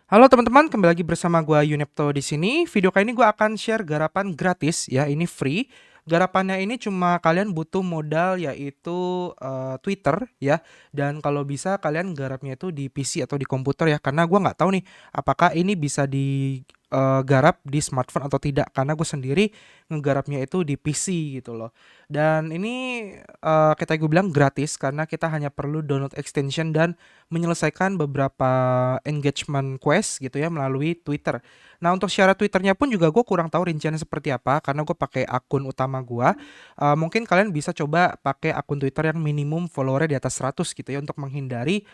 Halo teman-teman, kembali lagi bersama gua Yunepto di sini. Video kali ini gua akan share garapan gratis ya, ini free. Garapannya ini cuma kalian butuh modal yaitu Twitter ya. Dan kalau bisa kalian garapnya itu di PC atau di komputer ya, karena gua nggak tahu nih apakah ini bisa digarap di smartphone atau tidak, karena gue sendiri ngegarapnya itu di PC gitu loh. Dan ini kita gue bilang gratis karena kita hanya perlu download extension dan menyelesaikan beberapa engagement quest gitu ya melalui Twitter. Nah, untuk syarat Twitternya pun juga gue kurang tahu rinciannya seperti apa karena gue pakai akun utama gue. Mungkin kalian bisa coba pakai akun Twitter yang minimum followernya di atas 100 gitu ya untuk menghindari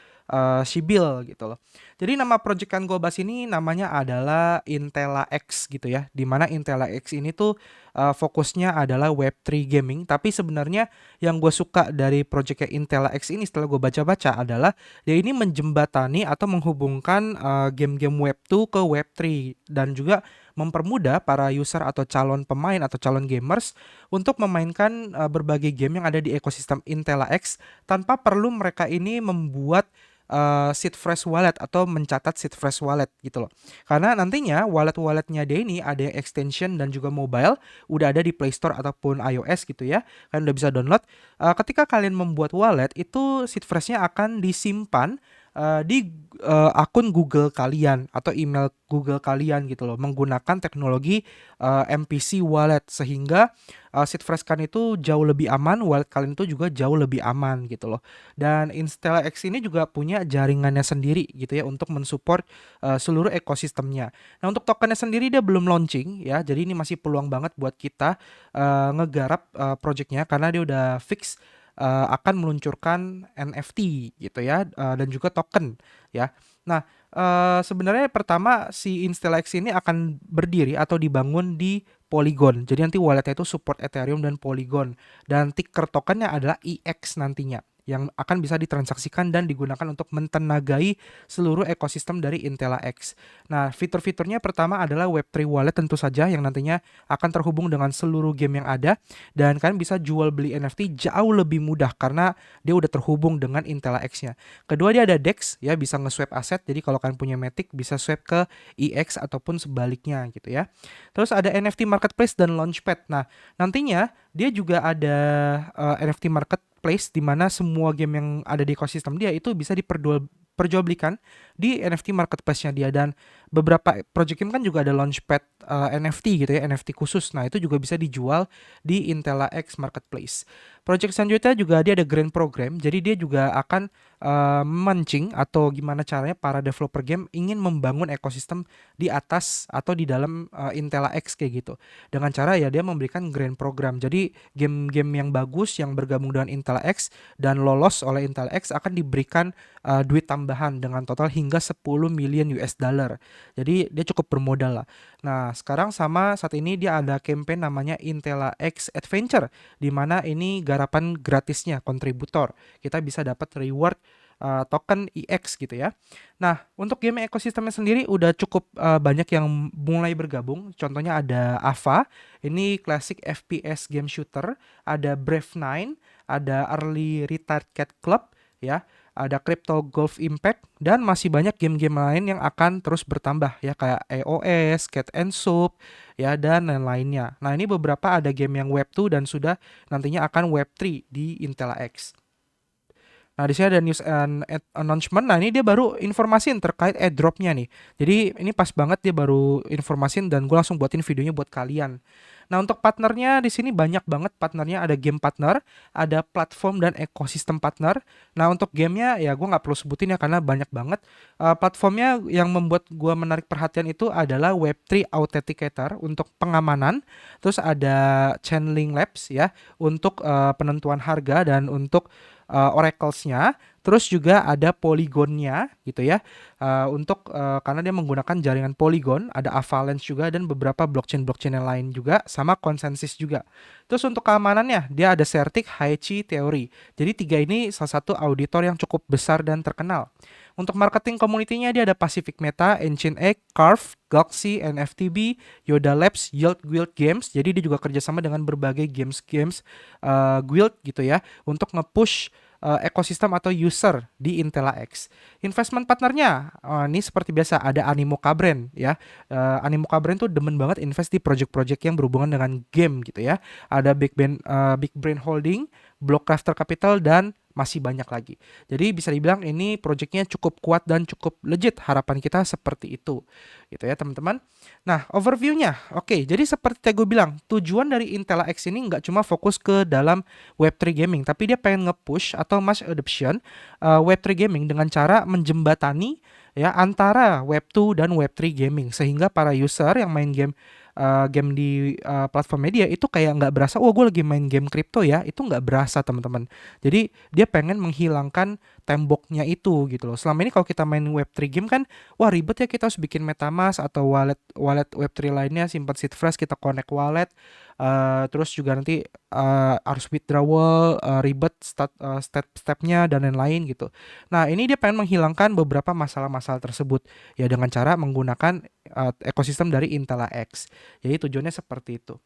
Sibil gitu loh. Jadi nama project yang gue bahas ini namanya adalah Intela X gitu ya. Dimana Intela X ini tuh fokusnya adalah Web3 gaming. Tapi sebenarnya yang gue suka dari projectnya Intela X ini setelah gue baca-baca adalah dia ini menjembatani atau menghubungkan game-game Web2 ke Web3 dan juga mempermudah para user atau calon pemain atau calon gamers untuk memainkan berbagai game yang ada di ekosistem Intela X tanpa perlu mereka ini membuat seed phrase wallet atau mencatat seed phrase wallet gitu loh. Karena nantinya wallet-walletnya dia ini ada yang extension dan juga mobile, udah ada di Play Store ataupun iOS gitu ya. Kalian udah bisa download. Ketika kalian membuat wallet itu seed phrase-nya akan disimpan di akun Google kalian atau email Google kalian gitu loh menggunakan teknologi MPC wallet sehingga seed phrase kalian itu jauh lebih aman, wallet kalian itu juga jauh lebih aman gitu loh. Dan InstellaX ini juga punya jaringannya sendiri gitu ya untuk mensupport seluruh ekosistemnya. Nah, untuk tokennya sendiri dia belum launching ya. Jadi ini masih peluang banget buat kita ngegarap projectnya karena dia udah fix akan meluncurkan NFT gitu ya dan juga token ya. Nah, sebenarnya pertama si InstellaX ini akan berdiri atau dibangun di Polygon. Jadi nanti walletnya itu support Ethereum dan Polygon dan ticker tokennya adalah EX nantinya yang akan bisa ditransaksikan dan digunakan untuk mentenagai seluruh ekosistem dari Intela X. Nah, fitur-fiturnya pertama adalah Web3 wallet tentu saja yang nantinya akan terhubung dengan seluruh game yang ada dan kalian bisa jual beli NFT jauh lebih mudah karena dia udah terhubung dengan Intela X-nya. Kedua dia ada DEX ya, bisa nge-swap aset. Jadi kalau kalian punya Matic bisa swap ke EX ataupun sebaliknya gitu ya. Terus ada NFT marketplace dan launchpad. Nah, nantinya dia juga ada NFT marketplace di mana semua game yang ada di ekosistem dia itu bisa perjualbelikan di NFT marketplace-nya dia dan beberapa project game kan juga ada launchpad NFT gitu ya, NFT khusus. Nah, itu juga bisa dijual di Intela X Marketplace. Project selanjutnya juga dia ada Grand Program, jadi dia juga akan mancing atau gimana caranya para developer game ingin membangun ekosistem di atas atau di dalam Intela X kayak gitu. Dengan cara ya dia memberikan Grand Program. Jadi game-game yang bagus yang bergabung dengan Intela X dan lolos oleh Intela X akan diberikan duit tambahan dengan total hingga 10 million US dollar. Jadi dia cukup bermodal lah. Nah, sekarang sama saat ini dia ada campaign namanya Intela X Adventure di mana ini garapan gratisnya kontributor. Kita bisa dapat reward token EX gitu ya. Nah, untuk game ekosistemnya sendiri udah cukup banyak yang mulai bergabung. Contohnya ada Ava, ini classic FPS game shooter, ada Brave 9, ada Early Retired Cat Club ya, ada Crypto Golf Impact dan masih banyak game-game lain yang akan terus bertambah ya kayak EOS, Cat and Soup ya dan lain-lainnya. Nah, ini beberapa ada game yang Web2 dan sudah nantinya akan Web3 di Intela X. Nah, di sini ada news and announcement. Nah, ini dia baru informasin terkait airdropnya nih. Jadi ini pas banget dia baru informasin dan gue langsung buatin videonya buat kalian. Nah, untuk partnernya di sini banyak banget partnernya. Ada game partner, ada platform dan ekosistem partner. Nah, untuk gamenya ya gue nggak perlu sebutin ya karena banyak banget. Platformnya yang membuat gue menarik perhatian itu adalah Web3 Authenticator untuk pengamanan. Terus ada Chainlink Labs ya untuk penentuan harga dan untuk oracles-nya, terus juga ada Polygon-nya gitu ya. Karena dia menggunakan jaringan Polygon, ada Avalanche juga dan beberapa blockchain-blockchain yang lain juga sama konsensus juga. Terus untuk keamanannya, dia ada Certic, Haichi, Theory. Jadi tiga ini salah satu auditor yang cukup besar dan terkenal. Untuk marketing community-nya dia ada Pacific Meta, Ancient Egg, Carve, Galaxy, NFTB, Yoda Labs, Yield Guild Games. Jadi dia juga kerjasama dengan berbagai games guild gitu ya untuk nge-push ekosistem atau user di Intela X. Investment partnernya, ini seperti biasa ada Animoca Brand ya. Animoca Brand tuh demen banget invest di project-project yang berhubungan dengan game gitu ya. Ada Big Brain Holding, Blockcrafter Capital, dan masih banyak lagi. Jadi bisa dibilang ini projectnya cukup kuat dan cukup legit, harapan kita seperti itu gitu ya teman-teman. Nah, overviewnya, oke, jadi seperti yang gue bilang, tujuan dari Intela X ini nggak cuma fokus ke dalam Web3 gaming, tapi dia pengen nge-push atau mass adoption Web3 gaming dengan cara menjembatani ya antara Web2 dan Web3 gaming, sehingga para user yang main game di platform media itu kayak nggak berasa, wah gue lagi main game kripto ya, itu nggak berasa teman-teman. Jadi dia pengen menghilangkan temboknya itu gitu loh. Selama ini kalau kita main Web3 game kan, wah ribet ya, kita harus bikin MetaMask atau wallet Web3 lainnya, simpan seed phrase, kita connect wallet, terus juga nanti harus withdrawal, ribet step-stepnya dan lain-lain gitu. Nah ini dia pengen menghilangkan beberapa masalah-masalah tersebut ya dengan cara menggunakan ekosistem dari Intela X. Jadi tujuannya seperti itu.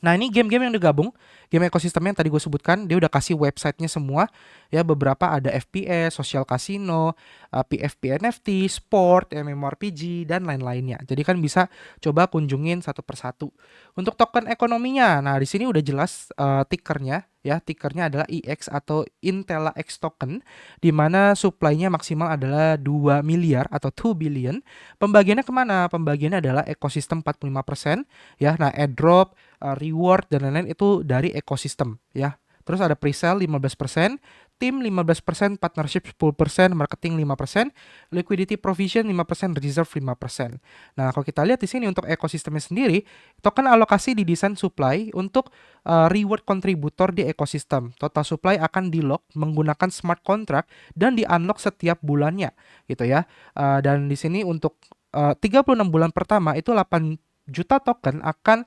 Nah ini game-game yang digabung, game ekosistem yang tadi gue sebutkan, dia udah kasih websitenya semua, ya beberapa ada FPS, social casino, PFP NFT, sport, MMORPG, dan lain-lainnya. Jadi kan bisa coba kunjungin satu persatu. Untuk token ekonominya, nah di sini udah jelas tickernya, ya tickernya adalah IX atau Intela X token, di mana supply-nya maksimal adalah 2 miliar atau 2 billion. Pembagiannya kemana? Pembagiannya adalah ekosistem 45%, ya. Nah airdrop, reward dan lain-lain itu dari ekosistem ya. Terus ada pre-sale 15%, tim 15%, partnership 10%, marketing 5%, liquidity provision 5%, reserve 5%. Nah, kalau kita lihat di sini untuk ekosistemnya sendiri, token alokasi didesain supply untuk reward kontributor di ekosistem. Total supply akan di-lock menggunakan smart contract dan di-unlock setiap bulannya gitu ya. Dan di sini untuk 36 bulan pertama itu 8 juta token akan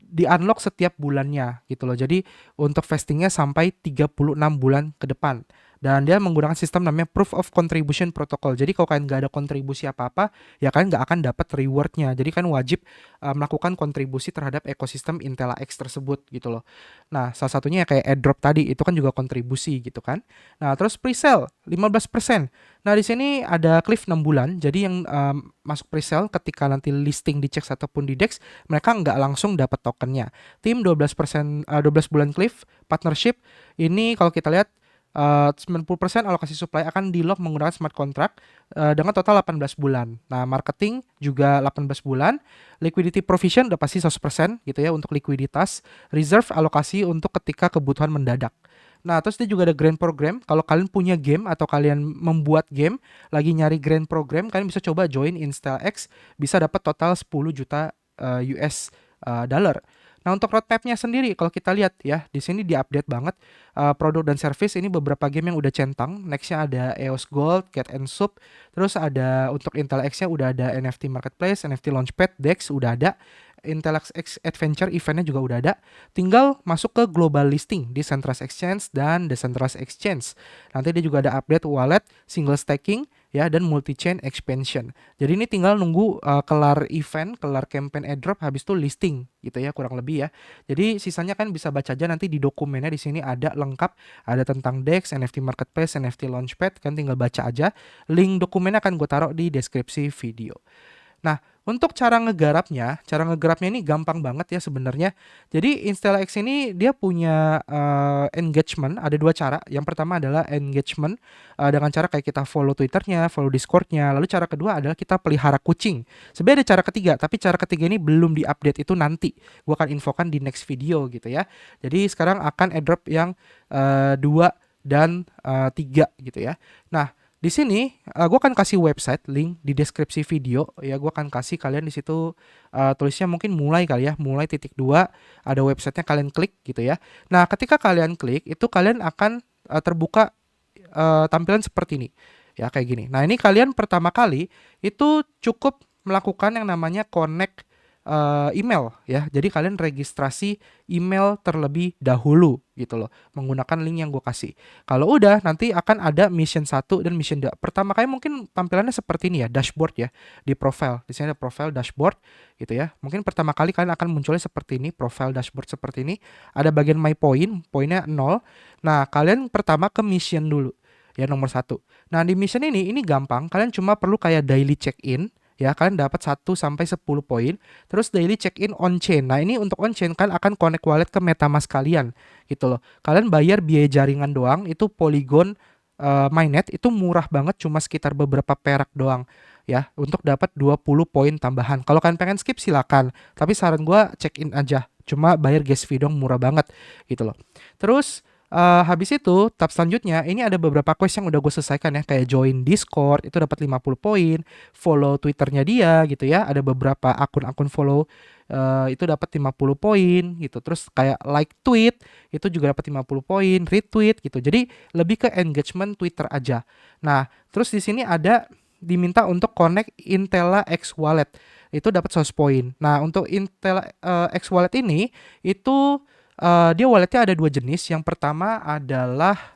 di-unlock setiap bulannya gitu loh. Jadi untuk vestingnya sampai 36 bulan ke depan. Dan dia menggunakan sistem namanya Proof of Contribution Protocol. Jadi kalau kalian nggak ada kontribusi apa-apa, ya kalian nggak akan dapat rewardnya. Jadi kan wajib melakukan kontribusi terhadap ekosistem Intela X tersebut gitu loh. Nah, salah satunya ya kayak airdrop tadi, itu kan juga kontribusi gitu kan. Nah, terus pre-sale 15%. Nah, di sini ada cliff 6 bulan. Jadi yang masuk pre-sale ketika nanti listing di CEX ataupun di DEX, mereka nggak langsung dapat tokennya. Tim 12%, 12 bulan cliff, partnership ini kalau kita lihat 90% alokasi supply akan di-lock menggunakan smart contract dengan total 18 bulan. Nah, marketing juga 18 bulan. Liquidity provision udah pasti 100% gitu ya untuk likuiditas. Reserve alokasi untuk ketika kebutuhan mendadak. Nah, terus dia juga ada grant program. Kalau kalian punya game atau kalian membuat game, lagi nyari grant program, kalian bisa coba join InstaX, bisa dapat total 10 juta US dollar. Nah, untuk roadmap-nya sendiri, kalau kita lihat ya, di sini diupdate banget produk dan service. Ini beberapa game yang udah centang. Next-nya ada EOS Gold, Cat and Soup. Terus ada untuk Intel X-nya udah ada NFT Marketplace, NFT Launchpad, DEX udah ada. Intel X Adventure eventnya juga udah ada. Tinggal masuk ke global listing di Centralized Exchange dan Decentralized Exchange. Nanti dia juga ada update wallet, single staking, ya, dan multi-chain expansion. Jadi ini tinggal nunggu kelar event, kelar campaign airdrop, habis itu listing gitu ya, kurang lebih ya. Jadi sisanya kan bisa baca aja nanti di dokumennya, di sini ada lengkap, ada tentang DEX, NFT Marketplace, NFT Launchpad, kan tinggal baca aja. Link dokumennya akan gue taruh di deskripsi video. Nah, untuk cara ngegarapnya ini gampang banget ya sebenarnya. Jadi Installa X ini dia punya engagement, ada dua cara. Yang pertama adalah engagement dengan cara kayak kita follow Twitternya, follow Discordnya. Lalu cara kedua adalah kita pelihara kucing. Sebenarnya ada cara ketiga, tapi cara ketiga ini belum diupdate, itu nanti gue akan infokan di next video gitu ya. Jadi sekarang akan airdrop yang 2 dan 3 gitu ya. Nah, di sini gue akan kasih website link di deskripsi video ya. Gue akan kasih kalian di situ tulisnya mungkin mulai kali ya, mulai .2, ada websitenya, kalian klik gitu ya. Nah, ketika kalian klik itu kalian akan terbuka tampilan seperti ini ya, kayak gini. Nah, ini kalian pertama kali itu cukup melakukan yang namanya connect email ya. Jadi kalian registrasi email terlebih dahulu gitu loh, menggunakan link yang gue kasih. Kalau udah, nanti akan ada mission 1 dan mission 2. Pertama kali mungkin tampilannya seperti ini ya, dashboard ya, di profile. Di sini ada profile dashboard gitu ya. Mungkin pertama kali kalian akan munculnya seperti ini, profile dashboard seperti ini. Ada bagian my point, poinnya 0. Nah, kalian pertama ke mission dulu. Ya, nomor 1. Nah, di mission ini gampang. Kalian cuma perlu kayak daily check-in. Ya, kalian dapat 1 sampai 10 poin. Terus daily check-in on-chain. Nah, ini untuk on-chain kan akan connect wallet ke MetaMask kalian. Gitu loh. Kalian bayar biaya jaringan doang. Itu Polygon mainnet. Itu murah banget. Cuma sekitar beberapa perak doang. Ya, untuk dapat 20 poin tambahan. Kalau kalian pengen skip silakan. Tapi saran gue check-in aja. Cuma bayar gas fee dong, murah banget. Gitu loh. Terus habis itu, tab selanjutnya, ini ada beberapa quest yang udah gue selesaikan ya, kayak join Discord, itu dapat 50 poin, follow Twitternya dia gitu ya, ada beberapa akun-akun follow, itu dapat 50 poin gitu, terus kayak like tweet, itu juga dapat 50 poin, retweet gitu, jadi lebih ke engagement Twitter aja. Nah, terus di sini ada diminta untuk connect Intela X Wallet, itu dapat 100 poin. Nah, untuk Intela X Wallet ini, itu dia walletnya ada 2 jenis. Yang pertama adalah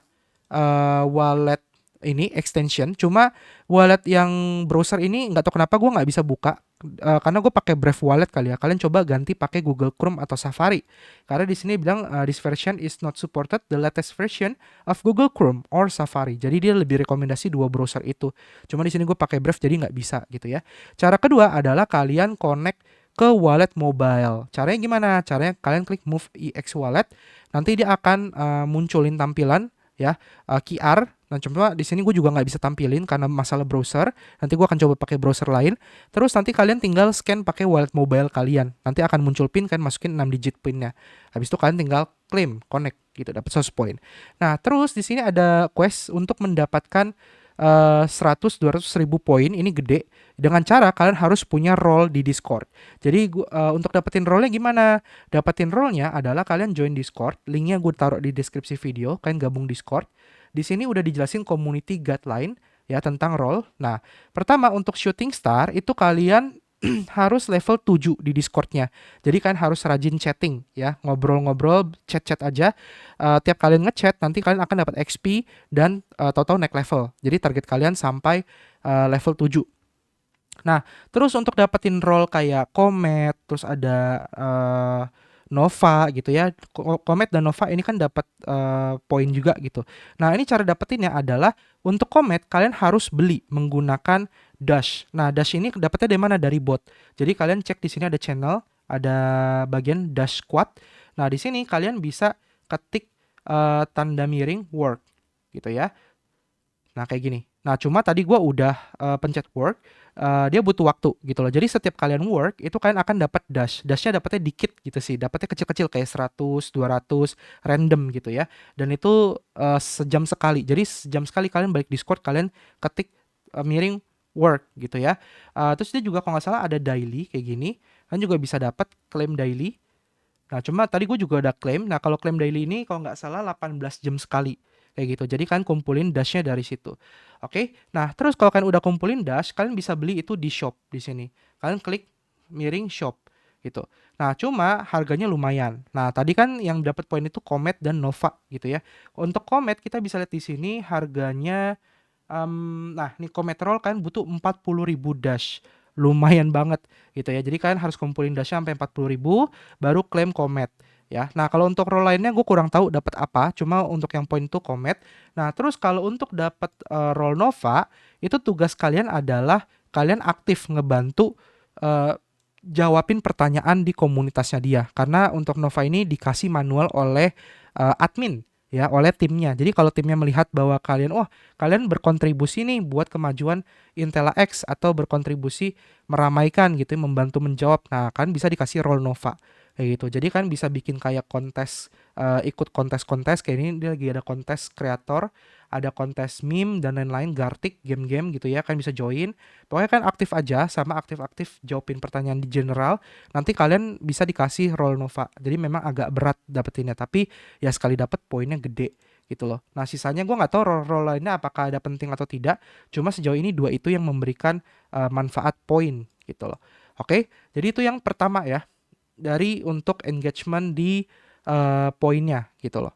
wallet ini extension. Cuma wallet yang browser ini nggak tahu kenapa gue nggak bisa buka. Karena gue pakai Brave Wallet kali ya. Kalian coba ganti pakai Google Chrome atau Safari. Karena di sini bilang this version is not supported the latest version of Google Chrome or Safari. Jadi dia lebih rekomendasi 2 browser itu. Cuma di sini gue pakai Brave jadi nggak bisa gitu ya. Cara kedua adalah kalian connect ke wallet mobile. Caranya gimana? Caranya kalian klik Move EX Wallet, nanti dia akan munculin tampilan ya QR. Nah, cuma di sini gue juga nggak bisa tampilin karena masalah browser. Nanti gue akan coba pakai browser lain. Terus nanti kalian tinggal scan pakai wallet mobile kalian. Nanti akan muncul PIN, kan masukin 6 digit PIN-nya. Habis itu kalian tinggal claim, connect gitu, dapat 100 poin. Nah, terus di sini ada quest untuk mendapatkan 100-200 ribu poin, ini gede, dengan cara kalian harus punya role di Discord. Jadi untuk dapetin role-nya gimana? Dapetin role-nya adalah kalian join Discord, linknya gue taruh di deskripsi video, kalian gabung Discord. Di sini udah dijelasin community guideline ya tentang role. Nah, pertama untuk shooting star itu kalian harus level 7 di Discord-nya. Jadi kan harus rajin chatting ya, ngobrol-ngobrol, chat-chat aja. Tiap kalian ngechat nanti kalian akan dapat XP dan tahu-tahu naik level. Jadi target kalian sampai level 7. Nah, terus untuk dapetin role kayak Comet, terus ada Nova gitu ya. Comet dan Nova ini kan dapat poin juga gitu. Nah, ini cara dapetinnya adalah untuk Comet kalian harus beli menggunakan Dash. Nah, Dash ini dapatnya dari mana? Dari bot. Jadi kalian cek di sini ada channel, ada bagian Dash Squad. Nah, di sini kalian bisa ketik tanda miring work gitu ya. Nah, kayak gini. Nah, cuma tadi gue udah pencet work, dia butuh waktu gitu loh. Jadi setiap kalian work, itu kalian akan dapat dash. Dashnya dapatnya dikit gitu sih. Dapatnya kecil-kecil kayak 100, 200, random gitu ya. Dan itu sejam sekali. Jadi sejam sekali kalian balik Discord, kalian ketik miring work gitu ya. Terus dia juga kalau nggak salah ada daily kayak gini. Kalian juga bisa dapat claim daily. Nah, cuma tadi gue juga udah claim. Nah, kalau claim daily ini kalau nggak salah 18 jam sekali. Kayak gitu. Jadi kalian kumpulin dashnya dari situ. Oke. Nah, terus kalau kalian udah kumpulin dash, kalian bisa beli itu di shop di sini. Kalian klik miring shop gitu. Nah, cuma harganya lumayan. Nah, tadi kan yang dapat poin itu Comet dan Nova gitu ya. Untuk Comet kita bisa lihat di sini harganya nah, nih Comet Roll kalian butuh 40.000 dash. Lumayan banget gitu ya. Jadi kalian harus kumpulin dashnya sampai 40.000 baru klaim Comet ya. Nah, kalau untuk role lainnya gue kurang tahu dapat apa, cuma untuk yang poin itu Comet. Nah, terus kalau untuk dapat role Nova, itu tugas kalian adalah kalian aktif ngebantu jawabin pertanyaan di komunitasnya dia. Karena untuk Nova ini dikasih manual oleh admin ya, oleh timnya. Jadi kalau timnya melihat bahwa kalian kalian berkontribusi nih buat kemajuan Intela X atau berkontribusi meramaikan gitu, membantu menjawab. Nah, kan bisa dikasih role Nova kayak gitu. Jadi kan bisa bikin kayak kontes, ikut kontes-kontes kayak ini. Dia lagi ada kontes kreator, ada kontes meme dan lain-lain, Gartic, game-game gitu ya, kan bisa join. Pokoknya kan aktif aja, sama aktif-aktif jawabin pertanyaan di general. Nanti kalian bisa dikasih role Nova. Jadi memang agak berat dapetinnya, tapi ya sekali dapet poinnya gede gitu loh. Nah, sisanya gue nggak tahu role lainnya apakah ada penting atau tidak. Cuma sejauh ini 2 itu yang memberikan manfaat poin gitu loh. Oke, jadi itu yang pertama ya, dari untuk engagement di poinnya gitu loh.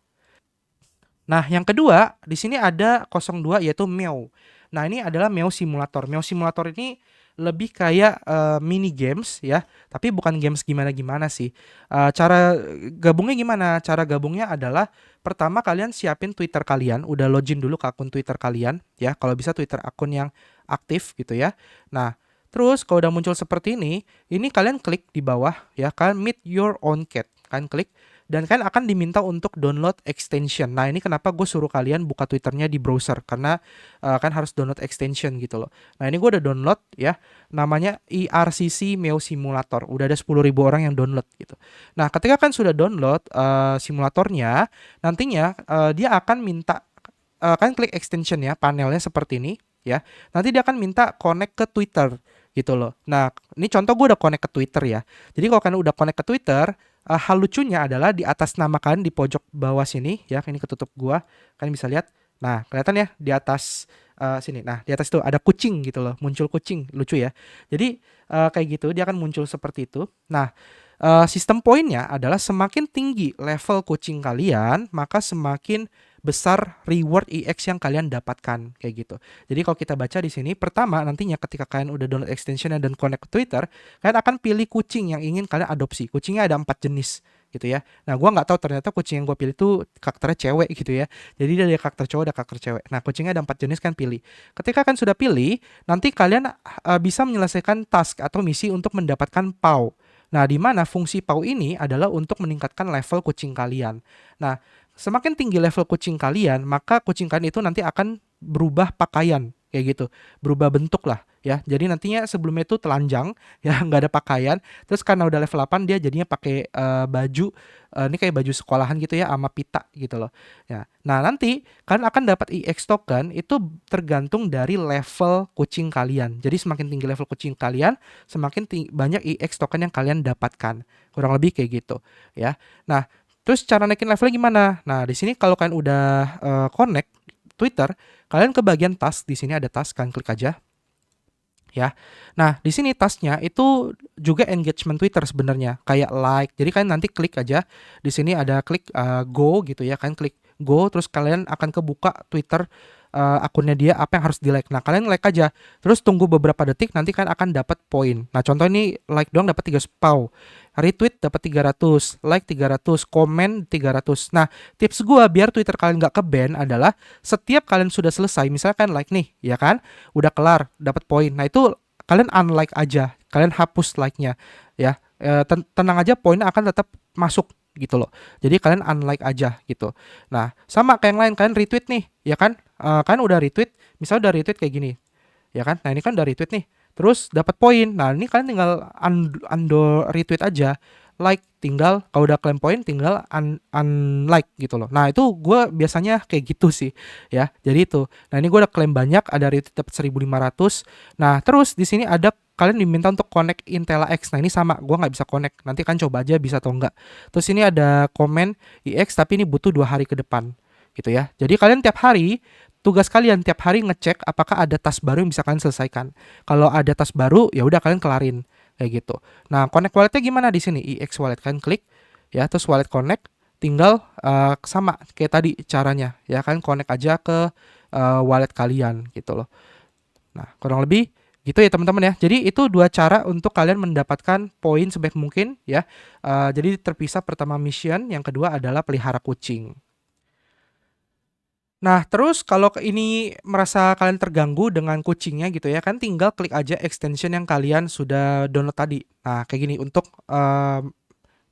Nah, yang kedua, di sini ada 02 yaitu Meow. Nah, ini adalah Meow Simulator. Meow Simulator ini lebih kayak mini games ya, tapi bukan games gimana-gimana sih. Cara gabungnya gimana? Cara gabungnya adalah pertama kalian siapin Twitter kalian, udah login dulu ke akun Twitter kalian ya, kalau bisa Twitter akun yang aktif gitu ya. Nah, terus kalau udah muncul seperti ini kalian klik di bawah ya kan Meet Your Own Cat. Kan klik dan kan akan diminta untuk download extension. Nah, ini kenapa gue suruh kalian buka Twitternya di browser karena kan harus download extension gitu loh. Nah, ini gue udah download ya, namanya IRCC Meow Simulator. Udah ada 10.000 orang yang download gitu. Nah, ketika kan sudah download simulatornya, nantinya dia akan minta kan klik extension ya, panelnya seperti ini ya. Nanti dia akan minta connect ke Twitter gitu loh. Nah, ini contoh gue udah connect ke Twitter ya. Jadi kalau kalian udah connect ke Twitter, hal lucunya adalah di atas nama kalian di pojok bawah sini ya, ini ketutup gua, kalian bisa lihat. Nah, kelihatan ya di atas sini. Nah, di atas itu ada kucing gitu loh, muncul kucing, lucu ya. Jadi kayak gitu dia akan muncul seperti itu. Nah, sistem poinnya adalah semakin tinggi level kucing kalian, maka semakin besar reward EX yang kalian dapatkan kayak gitu. Jadi kalau kita baca di sini, pertama nantinya ketika kalian udah download extensionnya dan connect ke Twitter, kalian akan pilih kucing yang ingin kalian adopsi. Kucingnya ada 4 jenis gitu ya. Nah, gua nggak tahu ternyata kucing yang gue pilih itu karakternya cewek gitu ya. Jadi ada karakter cowok, ada karakter cewek. Nah, kucingnya ada 4 jenis kan pilih. Ketika kan sudah pilih, nanti kalian bisa menyelesaikan task atau misi untuk mendapatkan PAW. Nah, di mana fungsi PAW ini adalah untuk meningkatkan level kucing kalian. Nah, semakin tinggi level kucing kalian, maka kucing kalian itu nanti akan berubah pakaian kayak gitu, berubah bentuk lah ya. Jadi nantinya sebelumnya itu telanjang ya, nggak ada pakaian. Terus karena udah level 8 dia jadinya pakai baju ini kayak baju sekolahan gitu ya, sama pita gitu loh. Ya. Nah, nanti kalian akan dapat EX token itu tergantung dari level kucing kalian. Jadi semakin tinggi level kucing kalian, semakin banyak EX token yang kalian dapatkan. Kurang lebih kayak gitu ya. Nah, terus cara naikin levelnya gimana? Nah, di sini kalau kalian udah connect Twitter, kalian ke bagian task, di sini ada task, kalian klik aja. Ya. Nah, di sini tasknya itu juga engagement Twitter sebenarnya, kayak like. Jadi kalian nanti klik aja. Di sini ada klik go gitu ya, kalian klik go terus kalian akan kebuka Twitter akunnya dia apa yang harus di like. Nah, kalian like aja. Terus tunggu beberapa detik nanti kalian akan dapat poin. Nah, contoh ini like doang dapat 3 PAW. Retweet dapat 300, like 300, komen 300. Nah, tips gua biar Twitter kalian nggak ke-ban adalah setiap kalian sudah selesai, misalkan like nih, ya kan? Udah kelar, dapat poin. Nah, itu kalian unlike aja. Kalian hapus like-nya ya. Tenang aja, poinnya akan tetap masuk gitu loh. Jadi kalian unlike aja gitu. Nah, sama kayak yang lain, kalian retweet nih, ya kan? Kalian udah retweet, misalnya udah retweet kayak gini, ya kan? Nah, ini kan udah retweet nih. Terus dapat poin. Nah, ini kalian tinggal undo retweet aja. Like tinggal kalau udah klaim poin tinggal unlike gitu loh. Nah, itu gue biasanya kayak gitu sih ya. Jadi itu. Nah, ini gue udah klaim banyak, ada retweet dapat 1.500. Nah, terus di sini ada kalian diminta untuk connect Intela X. Nah, ini sama, gue nggak bisa connect. Nanti kan coba aja bisa atau enggak. Terus ini ada komen IX tapi ini butuh 2 hari ke depan gitu ya. Jadi kalian tiap hari tugas kalian tiap hari ngecek apakah ada task baru yang bisa kalian selesaikan. Kalau ada task baru, ya udah kalian kelarin kayak gitu. Nah, connect walletnya gimana di sini? IX wallet kan klik ya, terus wallet connect, tinggal sama kayak tadi caranya ya kan connect aja ke wallet kalian gitu loh. Nah, kurang lebih gitu ya teman-teman ya. Jadi itu 2 cara untuk kalian mendapatkan poin sebaik mungkin ya. Jadi terpisah, pertama mission, yang kedua adalah pelihara kucing. Nah, terus kalau ini merasa kalian terganggu dengan kucingnya gitu ya, kan tinggal klik aja extension yang kalian sudah download tadi. Nah, kayak gini untuk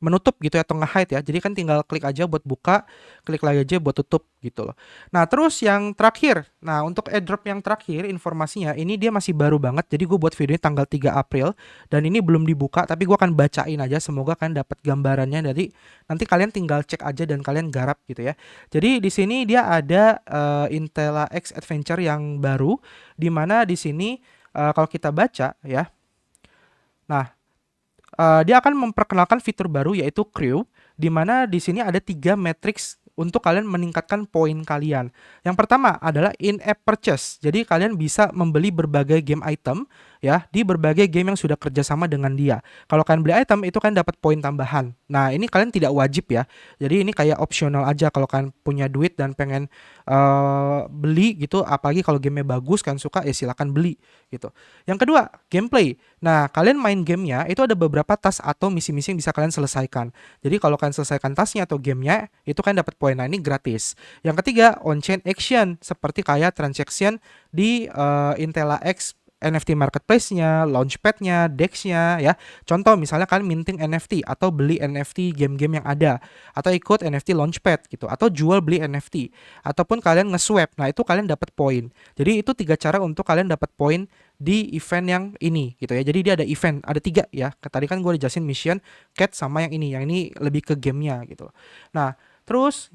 menutup gitu ya, atau nge-hide ya. Jadi kan tinggal klik aja buat buka, klik lagi aja buat tutup gitu loh. Nah, terus yang terakhir. Nah, untuk airdrop yang terakhir informasinya ini dia masih baru banget. Jadi gue buat video ini tanggal 3 April dan ini belum dibuka, tapi gue akan bacain aja, semoga kalian dapat gambarannya. Jadi nanti kalian tinggal cek aja dan kalian garap gitu ya. Jadi di sini dia ada Intela X Adventure yang baru, di mana di sini kalau kita baca ya. Nah, dia akan memperkenalkan fitur baru yaitu Crew, di mana di sini ada 3 matriks untuk kalian meningkatkan poin kalian. Yang pertama adalah in-app purchase. Jadi kalian bisa membeli berbagai game item ya di berbagai game yang sudah kerjasama dengan dia. Kalau kalian beli item itu kan dapat poin tambahan. Nah, ini kalian tidak wajib ya. Jadi ini kayak optional aja kalau kalian punya duit dan pengen beli gitu, apalagi kalau gamenya bagus kan suka ya silakan beli gitu. Yang kedua, gameplay. Nah, kalian main gamenya itu ada beberapa task atau misi-misi yang bisa kalian selesaikan. Jadi kalau kalian selesaikan tasknya atau gamenya itu kan dapat poin. Nah, ini gratis. Yang ketiga, on-chain action seperti kayak transaction di Intela X NFT marketplace-nya, launchpad-nya, DEX-nya ya. Contoh misalnya kalian minting NFT atau beli NFT game-game yang ada atau ikut NFT launchpad gitu atau jual beli NFT ataupun kalian nge-swap. Nah, itu kalian dapat poin. Jadi itu 3 cara untuk kalian dapat poin di event yang ini gitu ya. Jadi dia ada event, ada 3 ya. Tadi kan gue dijelasin mission, cat sama yang ini. Yang ini lebih ke gamenya gitu. Nah, terus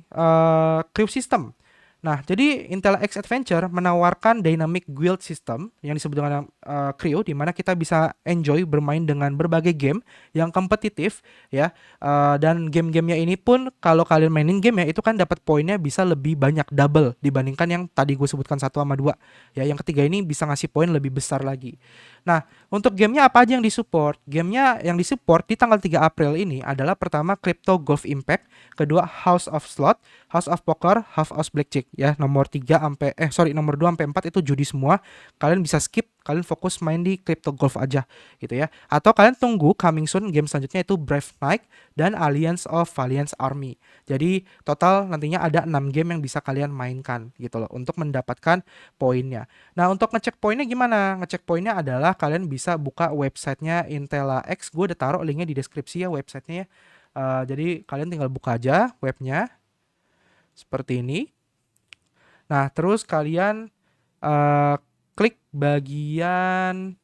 crew system. Nah, jadi Intel X Adventure menawarkan dynamic guild system yang disebut dengan crew, di mana kita bisa enjoy bermain dengan berbagai game yang kompetitif ya. Dan game-gamenya ini pun kalau kalian mainin game ya itu kan dapat poinnya bisa lebih banyak, double dibandingkan yang tadi gue sebutkan 1 sama 2. Ya, yang ketiga ini bisa ngasih poin lebih besar lagi. Nah, untuk gamenya apa aja yang disupport? Gamenya yang disupport di tanggal 3 April ini adalah pertama Crypto Golf Impact, kedua House of Slot, House of Poker, House of Blackjack ya. Nomor 2 sampai 4 itu judi semua. Kalian bisa skip, kalian fokus main di Crypto Golf aja gitu ya. Atau kalian tunggu coming soon game selanjutnya itu Brave Knight dan Alliance of Valiant Army. Jadi total nantinya ada 6 game yang bisa kalian mainkan gitu loh untuk mendapatkan poinnya. Nah, untuk ngecek poinnya gimana? Ngecek poinnya adalah kalian bisa buka websitenya Intela X. Gue udah taruh linknya di deskripsi ya websitenya ya. Jadi kalian tinggal buka aja webnya seperti ini. Nah, terus kalian klik bagian,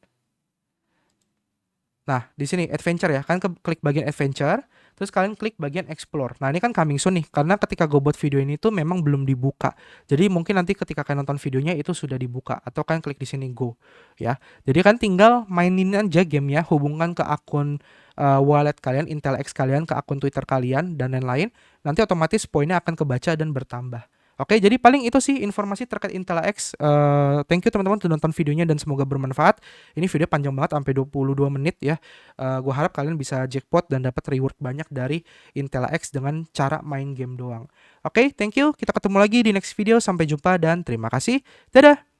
nah di sini adventure ya, kan klik bagian adventure, terus kalian klik bagian explore. Nah, ini kan coming soon nih, karena ketika gue buat video ini tuh memang belum dibuka. Jadi mungkin nanti ketika kalian nonton videonya itu sudah dibuka, atau kalian klik di sini go ya. Jadi kan tinggal mainin aja gamenya, hubungkan ke akun wallet kalian, Intel X kalian, ke akun Twitter kalian dan lain-lain. Nanti otomatis poinnya akan kebaca dan bertambah. Oke, jadi paling itu sih informasi terkait Intel X. Thank you teman-teman sudah nonton videonya dan semoga bermanfaat. Ini video panjang banget sampai 22 menit ya. Gue harap kalian bisa jackpot dan dapat reward banyak dari Intel X dengan cara main game doang. Oke, thank you. Kita ketemu lagi di next video. Sampai jumpa dan terima kasih. Dadah!